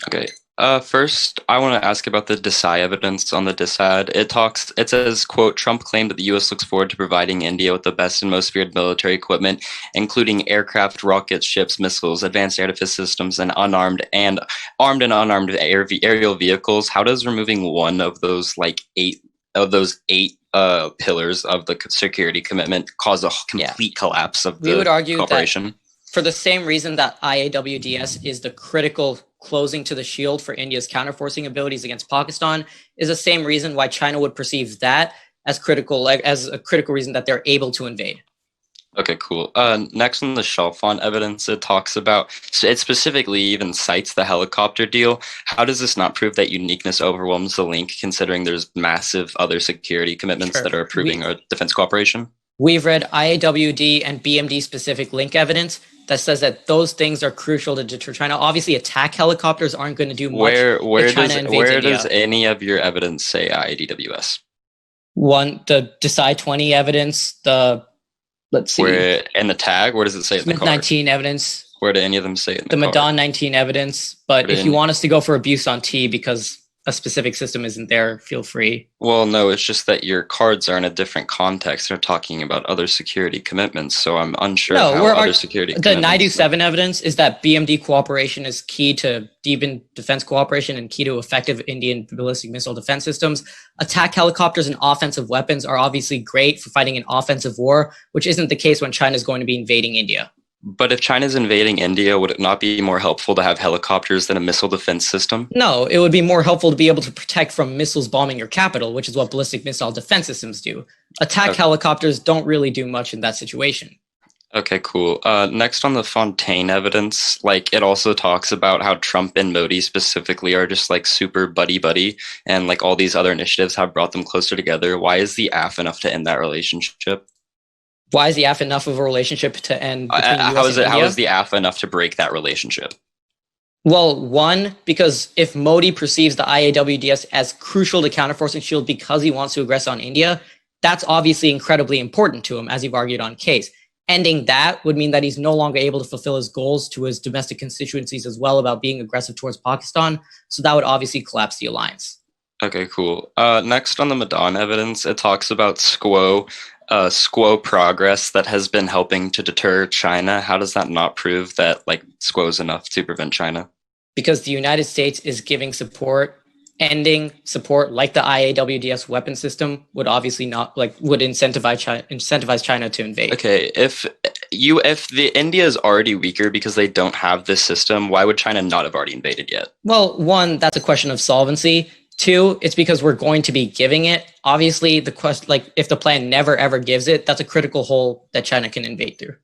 Okay. First, I want to ask about the Desai evidence on the Desad. It says, quote, Trump claimed that the U.S. looks forward to providing India with the best and most feared military equipment, including aircraft, rockets, ships, missiles, advanced air defense systems, and armed and unarmed aerial vehicles. How does removing one of those eight pillars of the security commitment cause a Yeah. complete collapse of We would the argue that cooperation? for the same reason that IAWDS is the critical closing to the shield for India's counterforcing abilities against Pakistan, is the same reason why China would perceive that as critical, like as a critical reason that they're able to invade. Okay, cool. Next on the Chalfant evidence, it specifically even cites the helicopter deal. How does this not prove that uniqueness overwhelms the link, considering there's massive other security commitments that are approving our defense cooperation? We've read IAWD and BMD specific link evidence that says that those things are crucial to deter China. Obviously, attack helicopters aren't going to do much if China invades where India. does any of your evidence say IADWS? One, the Desai 20 evidence, let's see. Where in the tag, where does it say it in the Smith card? 19 evidence. Where do any of them say it in The the card? Madan 19 evidence. But if you want us to go for abuse on T because a specific system isn't there, feel free. Well, no, it's just that your cards are in a different context. They're talking about other security commitments, so I'm unsure how other security the commitments... 927 evidence is that BMD cooperation is key to deepen defense cooperation and key to effective Indian ballistic missile defense systems. Attack helicopters and offensive weapons are obviously great for fighting an offensive war, which isn't the case when China is going to be invading India. But if China's invading India, would it not be more helpful to have helicopters than a missile defense system? No, it would be more helpful to be able to protect from missiles bombing your capital, which is what ballistic missile defense systems do. Attack helicopters don't really do much in that situation. Okay, cool. Next on the Fontaine evidence, it also talks about how Trump and Modi specifically are just super buddy-buddy, and all these other initiatives have brought them closer together. Why is the AF enough to end that relationship? Why is the AF enough of a relationship to end between US and India? How is the AF enough to break that relationship? Well, one, because if Modi perceives the IAWDS as crucial to counterforcing shield because he wants to aggress on India, that's obviously incredibly important to him, as you've argued on case. Ending that would mean that he's no longer able to fulfill his goals to his domestic constituencies as well about being aggressive towards Pakistan. So that would obviously collapse the alliance. Okay, cool. Next on the Madan evidence, it talks about SQO progress that has been helping to deter China. How does that not prove that SQO is enough to prevent China? Because the United States is giving support. Ending support like the IAWDS weapon system would obviously not would incentivize China to invade. Okay, if the India is already weaker because they don't have this system, why would China not have already invaded yet? Well, one, that's a question of solvency. Two, it's because we're going to be giving it. Obviously, the question, if the plan never ever gives it, that's a critical hole that China can invade through.